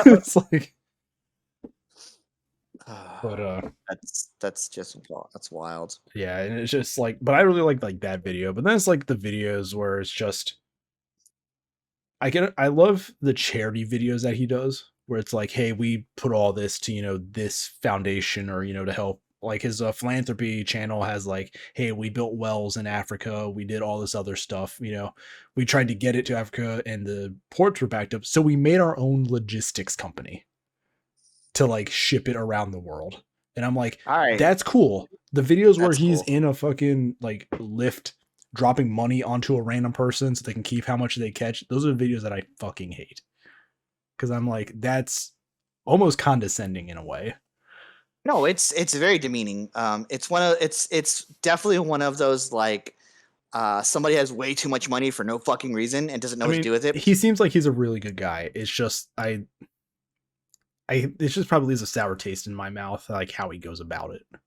It's like, but that's wild. Yeah, and it's just like, but I really like that video. But then it's like the videos where it's just, I love the charity videos that he does, where it's like, hey, we put all this to this foundation, or to help. Like his philanthropy channel has like, hey, we built wells in Africa, we did all this other stuff, we tried to get it to Africa and the ports were backed up, so we made our own logistics company to like ship it around the world. And I'm like, all right, that's cool. The videos where he's in a fucking like lift dropping money onto a random person so they can keep how much they catch, those are the videos that I fucking hate, because I'm like, that's almost condescending in a way. No, it's very demeaning. It's definitely one of those like, somebody has way too much money for no fucking reason and doesn't know what to do with it. He seems like he's a really good guy. It's just I it just probably leaves a sour taste in my mouth, like how he goes about it. I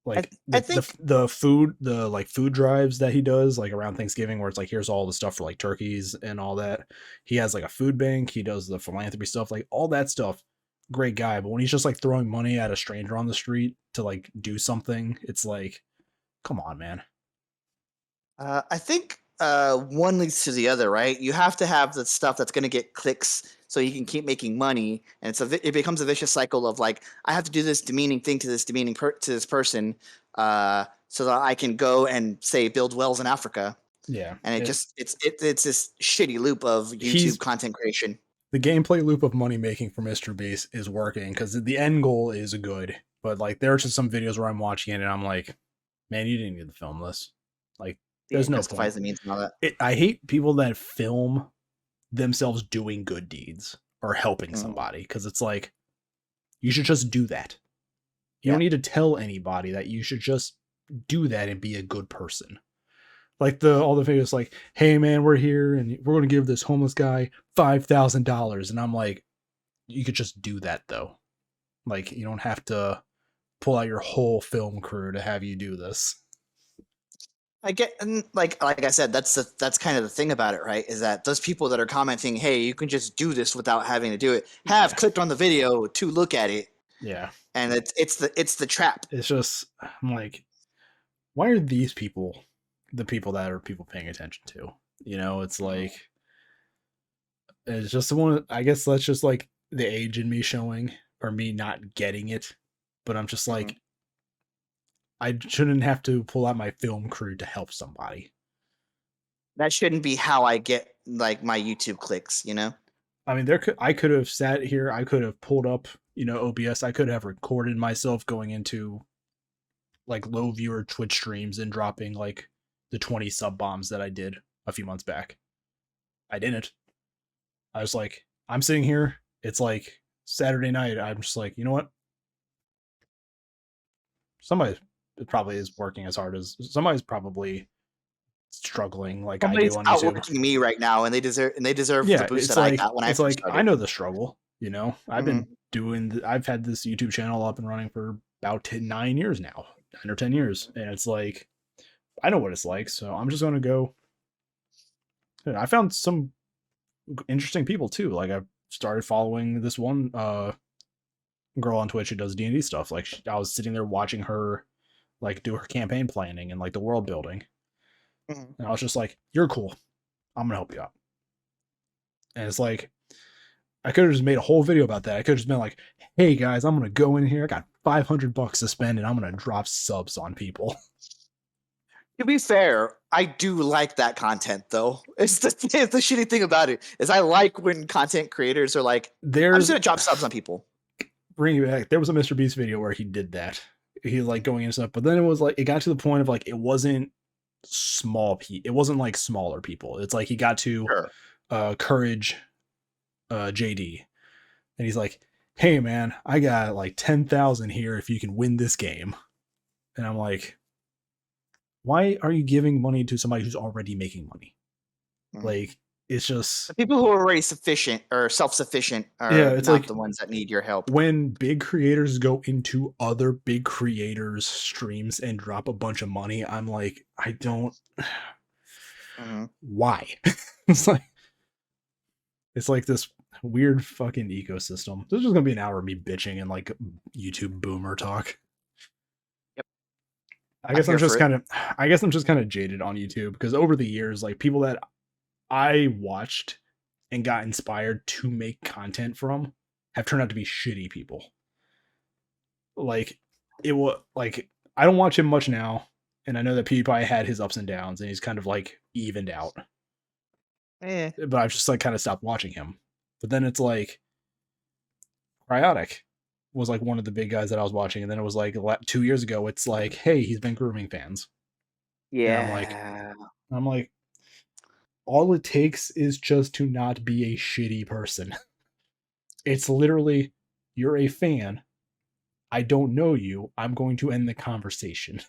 Like I think the food, the like food drives that he does like around Thanksgiving, where it's like here's all the stuff for like turkeys and all that. He has like a food bank. He does the philanthropy stuff, like all that stuff. Great guy, but when he's just like throwing money at a stranger on the street to like do something, it's like, come on, man. one leads to the other, right? You have to have the stuff that's going to get clicks so you can keep making money, and it becomes a vicious cycle of like I have to do this demeaning thing to this to this person, so that I can go and say build wells in Africa, Yeah, and it's this shitty loop of YouTube he's content creation. the gameplay loop of money making for Mr. Beast is working because the end goal is good. But like there are just some videos where I'm watching it and I'm like, man, you didn't need to film this. Like, The there's end no point. justifies the means and all that. I hate people that film themselves doing good deeds or helping Mhm. somebody because it's like you should just do that. You don't Yeah. need to tell anybody that. You should just do that and be a good person. Like the all the videos like, hey man, we're here and we're gonna give this homeless guy $5,000. And I'm like, you could just do that though. Like you don't have to pull out your whole film crew to have you do this. I get, and like I said, that's kind of the thing about it, right? Is that those people that are commenting, "Hey, you can just do this without having to do it," have Yeah. clicked on the video to look at it, Yeah. and it's the trap. It's just I'm like, why are these people the people that are people paying attention to? You know, it's Mhm. like it's just the one. I guess that's just like the age in me showing or me not getting it. But I'm just Mhm. like, I shouldn't have to pull out my film crew to help somebody. That shouldn't be how I get like my YouTube clicks, you know? I mean, I could have sat here, I could have pulled up, OBS, I could have recorded myself going into like low viewer Twitch streams and dropping like the 20 sub bombs that I did a few months back. I didn't. I was like, I'm sitting here. It's like Saturday night. I'm just like, you know what? Somebody probably is working as hard as somebody's probably struggling like I do Somebody's on YouTube. outworking me right now, and they deserve the Yeah, boost that I got when I it's first like I started. know the struggle. I've Mhm. been I've had this YouTube channel up and running for about 9 years now, 9 or 10 years, and it's like I know what it's like. So I'm just gonna go. I found some interesting people too. Like I started following this one girl on Twitch who does D&D stuff. Like I was sitting there watching her like do her campaign planning and like the world building, Mhm. and I was just like, "You're cool. I'm gonna help you out." And it's like I could have just made a whole video about that. I could have just been like, "Hey guys, I'm gonna go in here. I got $500 to spend, and I'm gonna drop subs on people." To be fair, I do like that content though. It's the shitty thing about it is I like when content creators are like, I'm just There's gonna drop subs on people. bringing it back. There was a Mr. Beast video where he did that. He like going into stuff, but then it was like it got to the point of like it wasn't it wasn't like smaller people. It's like he got to Sure. Courage JD, and he's like, "Hey man, I got like 10,000 here if you can win this game." And I'm like, "Why are you giving money to somebody who's already making money?" Mhm. Like it's just The people who are already sufficient or self-sufficient yeah, are it's not like the ones that need your help. when big creators go into other big creators streams and drop a bunch of money, I'm like, I don't Mhm. why? it's like it's like this weird fucking ecosystem. This is just gonna be an hour of me bitching and like YouTube boomer talk. Yep, I I'm guess I'm here for just it. kind of I guess I'm just kind of jaded on YouTube because over the years, like people that I watched and got inspired to make content from have turned out to be shitty people. Like it was like I don't watch him much now, and I know that PewDiePie had his ups and downs, and he's kind of like evened out. Eh. But I've just like kind of stopped watching him. But then it's like Cryotic was like one of the big guys that I was watching, and then it was like 2 years ago. It's like, hey, he's been grooming fans, and Yeah. I'm like, all it takes is just to not be a shitty person. It's literally, you're a fan. I don't know you. I'm going to end the conversation.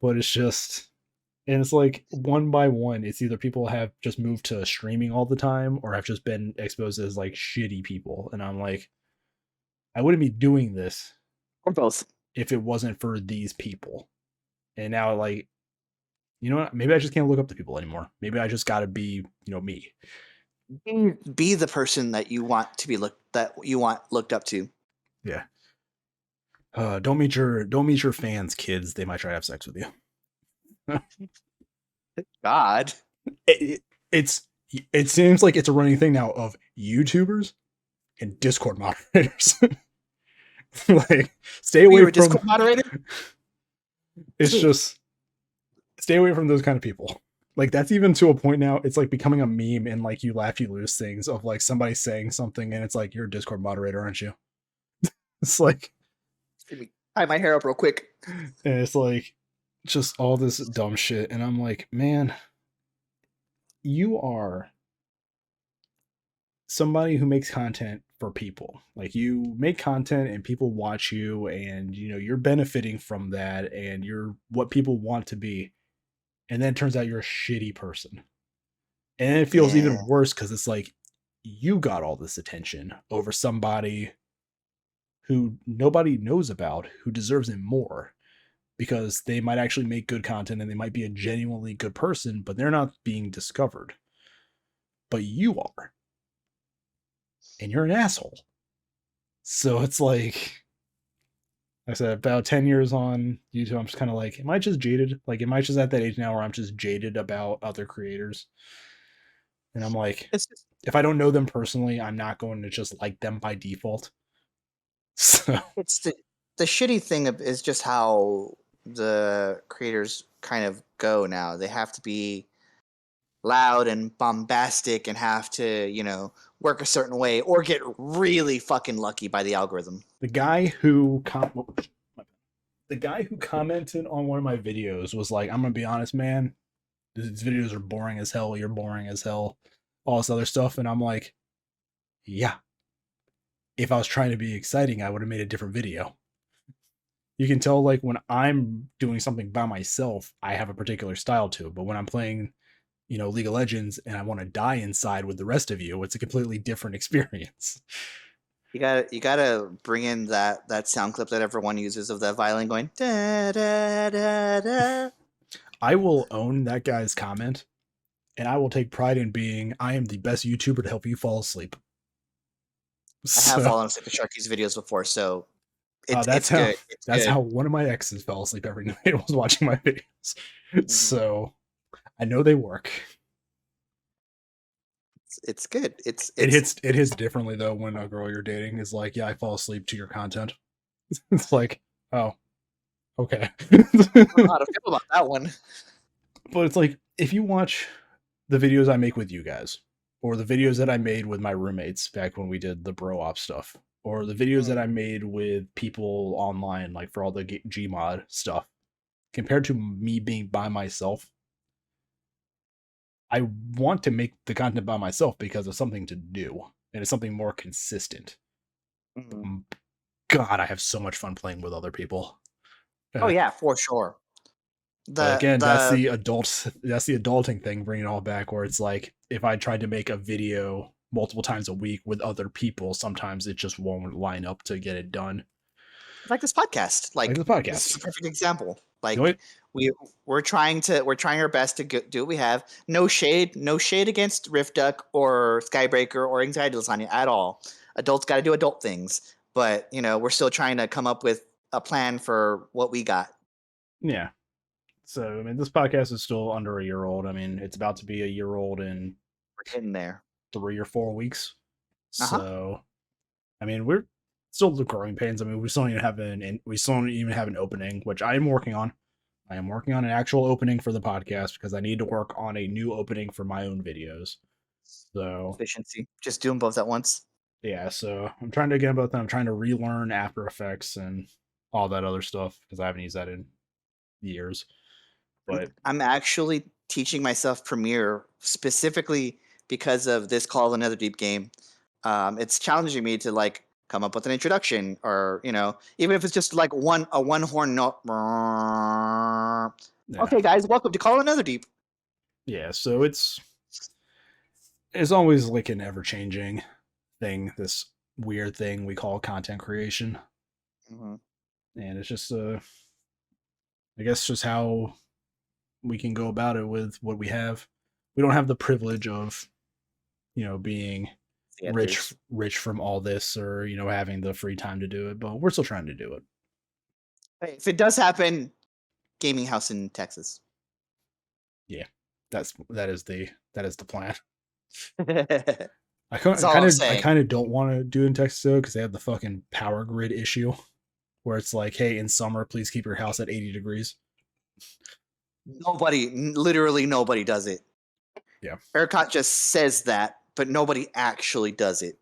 But it's just And it's like one by one, it's either people have just moved to streaming all the time or have just been exposed as like shitty people. And I'm like, I wouldn't be doing this Or both. if it wasn't for these people. And now, like, you know what? Maybe I just can't look up to people anymore. Maybe I just got to be, me. Be the person that you want to be looked up to. Yeah. Don't meet your fans, kids. They might try to have sex with you. God. it, it seems like it's a running thing now of YouTubers and Discord moderators. Like, stay away You're a from. Discord moderator? It's just stay away from those kind of people. Like, that's even to a point now. It's like becoming a meme and like you laugh, you lose things of like somebody saying something and it's like, you're a Discord moderator, aren't you? It's like, Let me tie my hair up real quick. and it's like just all this dumb shit. And I'm like, man, you are somebody who makes content for people. Like, you make content and people watch you and you're benefiting from that and you're what people want to be. And then it turns out you're a shitty person. And it feels Yeah. even worse because it's like you got all this attention over somebody who nobody knows about who deserves it more because they might actually make good content and they might be a genuinely good person, but they're not being discovered. But you are. And you're an asshole. So it's like I said, about 10 years on YouTube, I'm just kind of like, am I just jaded? Like, am I just at that age now where I'm just jaded about other creators? And I'm like, It's just, if I don't know them personally, I'm not going to just like them by default. So it's the shitty thing is just how the creators kind of go now. They have to be loud and bombastic and have to, work a certain way or get really fucking lucky by the algorithm. the guy who commented on one of my videos was like, I'm gonna be honest, man, these videos are boring as hell. You're boring as hell. All this other stuff, and I'm like, yeah. If I was trying to be exciting, I would have made a different video. You can tell, like, when I'm doing something by myself, I have a particular style to it. But when I'm playing, League of Legends and I want to die inside with the rest of you, it's a completely different experience. You gotta bring in that sound clip that everyone uses of that violin going da da da da. I will own that guy's comment, and I will take pride in being, I am the best YouTuber to help you fall asleep. I have So, fallen asleep to Sharky's videos before, so it's that's it's how good. It's that's good. how one of my exes fell asleep every night was watching my videos. Mhm. So I know they work. It's good. It's It it's hits differently though when a girl you're dating is like, yeah, I fall asleep to your content. It's like, oh, okay. I don't know how to feel about that one. But it's like, if you watch the videos I make with you guys, or the videos that I made with my roommates back when we did the bro op stuff, or the videos that Mm. I made with people online, like for all the Gmod stuff, compared to me being by myself, I want to make the content by myself because of something to do and it's something more consistent. Mm. Um, God, I have so much fun playing with other people. Oh Uh, yeah, for sure. but The again, the that's the adulting thing, bringing it all back. Where it's like, if I tried to make a video multiple times a week with other people, sometimes it just won't line up to get it done. like this podcast. Like Like the this is podcast. a perfect example. The only Like we we're trying our best to do what we have. No shade against RiftDuck or Skybreaker or AnxietyLasagna at all. Adults got to do adult things, but we're still trying to come up with a plan for what we got. yeah. So I mean, this podcast is still under a year old. I mean, it's about to be a year old in We're getting there. 3 or 4 weeks. Uh huh. So I mean, we're still the growing pains. I mean, we still don't even have an opening, which I am working on. I am working on an actual opening for the podcast because I need to work on a new opening for my own videos. So Efficiency. Just doing both at once. yeah, so I'm trying to get both. I'm trying to relearn After Effects and all that other stuff because I haven't used that in years. But I'm actually teaching myself Premiere specifically because of this Call of Another Deep game. It's challenging me to like come up with an introduction, or even if it's just like a one horn note. Yeah. Okay, guys, welcome to Call Another Deep. Yeah, so it's always like an ever changing thing, this weird thing we call content creation. Mm-hmm. And it's just I guess just how we can go about it with what we have. We don't have the privilege of, being rich from all this, or, having the free time to do it, but we're still trying to do it. Hey, if it does happen, gaming house in Texas. Yeah. That is the plan. That's I all I'm saying. kind of don't want to do it in Texas though, because they have the fucking power grid issue, where it's like, hey, in summer, please keep your house at 80 degrees. Literally nobody does it. Yeah. ERCOT just says that, but nobody actually does it,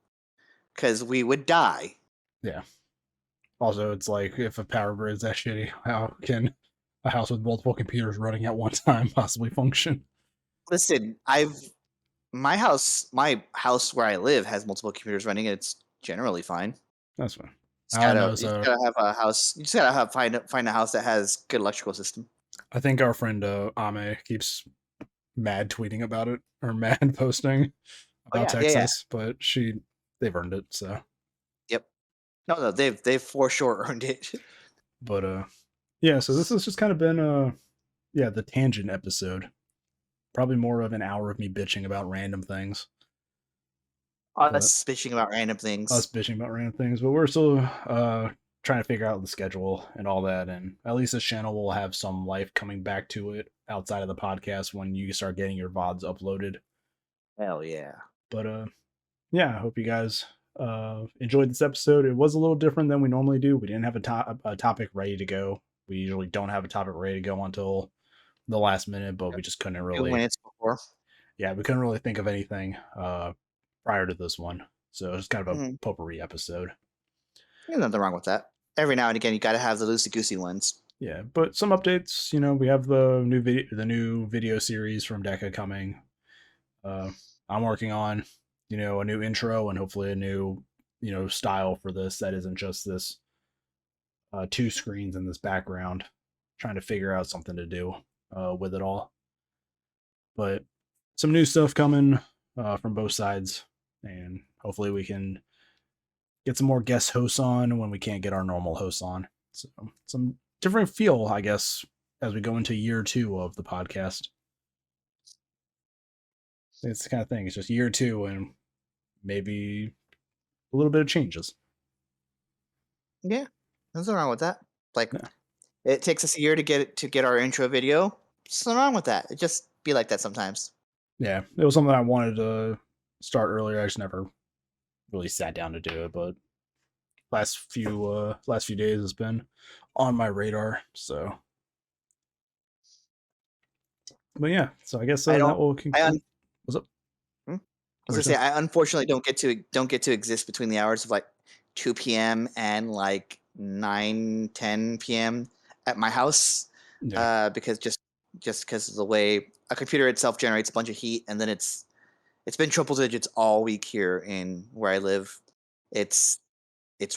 because we would die. Yeah. Also, it's like, if a power grid is that shitty, how can a house with multiple computers running at one time possibly function? Listen, my house where I live has multiple computers running, and it's generally fine. That's fine. You just gotta have a house. You just gotta find a house that has good electrical system. I think our friend Ame keeps mad tweeting about it, or mad posting about Texas, but they've earned it. So yep. No, they've for sure earned it. But yeah. So this has just kind of been the tangent episode. Probably more of an hour of me bitching about random things. Us bitching about random things. But we're still trying to figure out the schedule and all that, and at least this channel will have some life coming back to it outside of the podcast when you start getting your VODs uploaded. Hell yeah. But yeah, I hope you guys enjoyed this episode. It was a little different than we normally do. We didn't have a topic ready to go. We usually don't have a topic ready to go until the last minute, but we just couldn't really. 2 minutes before. Yeah, we couldn't really think of anything prior to this one, so it's kind of a potpourri episode. There's nothing wrong with that. Every now and again, you got to have the loosey goosey ones. Yeah, but some updates. We have the new video series from Deca coming. I'm working on a new intro and hopefully a new style for this that isn't just this 2 screens in this background. Trying to figure out something to do with it all. But some new stuff coming from both sides, and hopefully we can get some more guest hosts on when we can't get our normal hosts on. So some different feel, I guess, as we go into year 2 of the podcast. It's the kind of thing. It's just year 2 and maybe a little bit of changes. Yeah, there's nothing wrong with that. Like, it takes us a year to get our intro video. There's nothing wrong with that. It just be like that sometimes. Yeah, it was something I wanted to start earlier. I just never really sat down to do it, but last few days has been on my radar. So, but yeah, so I guess that will conclude. What's up? I was gonna say, I unfortunately don't get to exist between the hours of like 2 p.m. and like 9-10 p.m. at my house, because just because of the way a computer itself generates a bunch of heat, and then it's been triple digits all week here in where I live. It's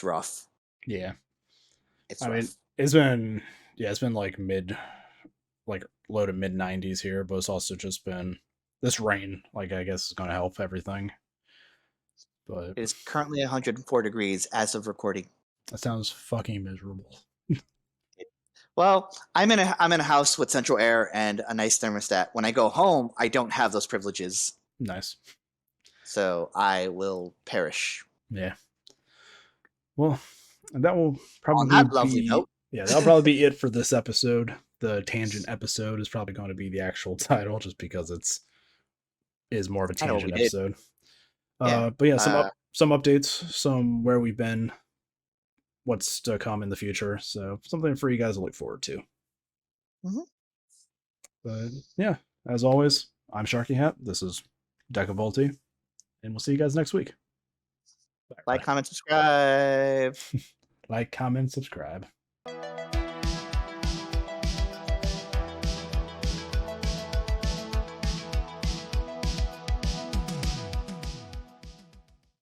rough. Yeah, it's rough. I mean, it's been like low to mid 90s here, but it's also just been this rain. Like, I guess is going to help everything. But it is currently 104 degrees as of recording. That sounds fucking miserable. Well, I'm in a house with central air and a nice thermostat. When I go home, I don't have those privileges. Nice. So I will perish. Yeah. Well, that will probably on that lovely note. Yeah, that'll probably be it for this episode. The tangent episode is probably going to be the actual title, just because is more of a tangent episode. But yeah, some updates, some where we've been, what's to come in the future. So something for you guys to look forward to. But yeah, as always, I'm SharkyHat. This is Decavolty, and we'll see you guys next week. Like, comment, subscribe. Like, comment, subscribe.